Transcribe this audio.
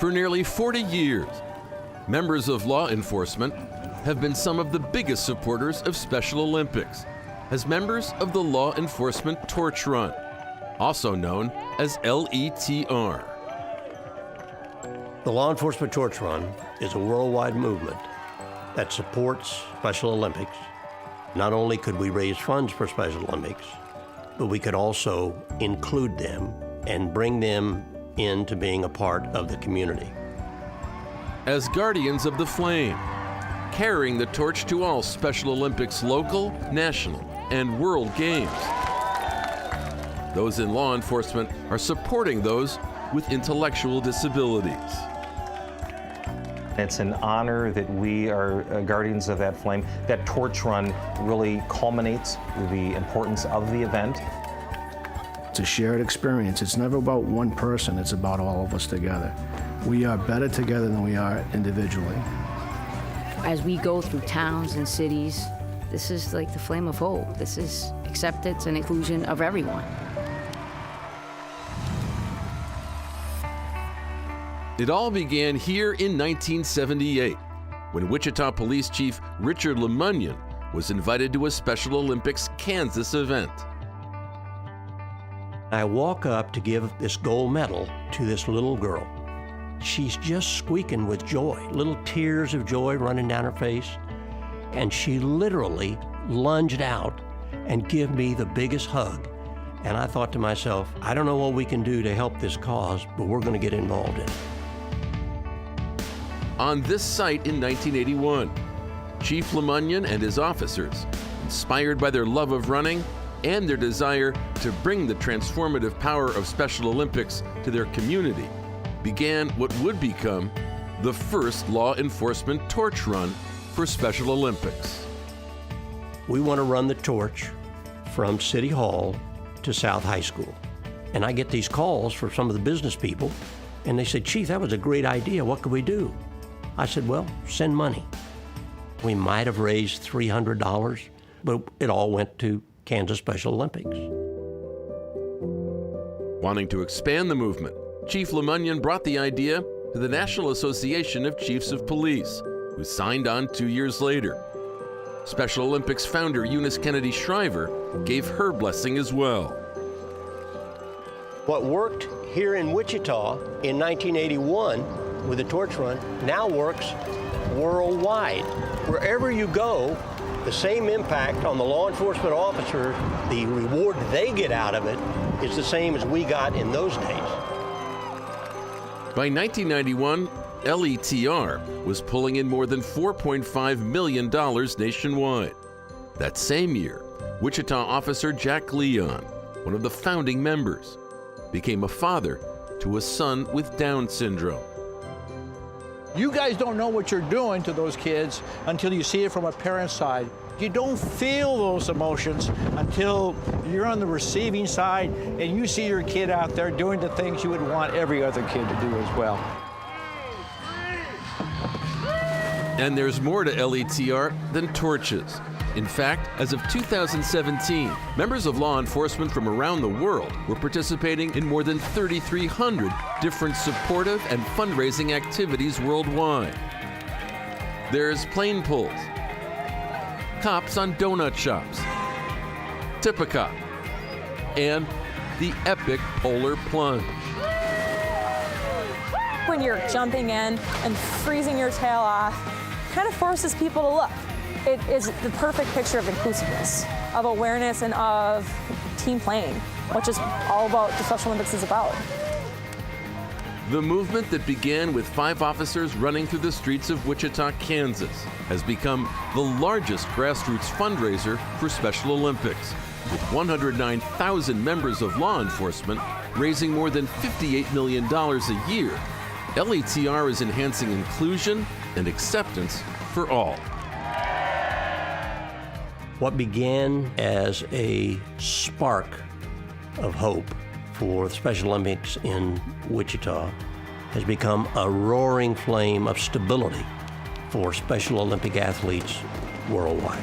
For nearly 40 years, members of law enforcement have been some of the biggest supporters of Special Olympics as members of the Law Enforcement Torch Run, also known as LETR. The Law Enforcement Torch Run is a worldwide movement that supports Special Olympics. Not only could we raise funds for Special Olympics, but we could also include them and bring them into being a part of the community. As guardians of the flame, carrying the torch to all Special Olympics local, national, and world games. Those in law enforcement are supporting those with intellectual disabilities. It's an honor that we are guardians of that flame. That torch run really culminates the importance of the event. It's a shared experience. It's never about one person, it's about all of us together. We are better together than we are individually. As we go through towns and cities, this is like the flame of hope. This is acceptance and inclusion of everyone. It all began here in 1978, when Wichita Police Chief Richard Lemunyon was invited to a Special Olympics Kansas event. I walk up to give this gold medal to this little girl. She's just squeaking with joy, little tears of joy running down her face. And she literally lunged out and gave me the biggest hug. And I thought to myself, I don't know what we can do to help this cause, but we're going to get involved in it. On this site in 1981, Chief Lemunyon and his officers, inspired by their love of running and their desire to bring the transformative power of Special Olympics to their community, began what would become the first law enforcement torch run for Special Olympics. We want to run the torch from City Hall to South High School. And I get these calls from some of the business people, and they said, Chief, that was a great idea. What could we do? I said, well, send money. We might have raised $300, but it all went to Kansas Special Olympics. Wanting to expand the movement, Chief Lemunyon brought the idea to the National Association of Chiefs of Police, who signed on 2 years later. Special Olympics founder Eunice Kennedy Shriver gave her blessing as well. What worked here in Wichita in 1981 with the torch run now works worldwide. Wherever you go, the same impact on the law enforcement officer, the reward they get out of it is the same as we got in those days. By 1991, LETR was pulling in more than $4.5 million nationwide. That same year, Wichita officer Jack Leon, one of the founding members, became a father to a son with Down syndrome. You guys don't know what you're doing to those kids until you see it from a parent's side. You don't feel those emotions until you're on the receiving side and you see your kid out there doing the things you would want every other kid to do as well. And there's more to LETR than torches. In fact, as of 2017, members of law enforcement from around the world were participating in more than 3,300 different supportive and fundraising activities worldwide. There's plane pulls, cops on donut shops, Tip-A-Cop, and the epic polar plunge. When you're jumping in and freezing your tail off, kind of forces people to look. It is the perfect picture of inclusiveness, of awareness, and of team playing, which is all about the Special Olympics is about. The movement that began with 5 officers running through the streets of Wichita, Kansas, has become the largest grassroots fundraiser for Special Olympics, with 109,000 members of law enforcement raising more than $58 million a year. LETR is enhancing inclusion and acceptance for all. What began as a spark of hope for the Special Olympics in Wichita has become a roaring flame of stability for Special Olympic athletes worldwide.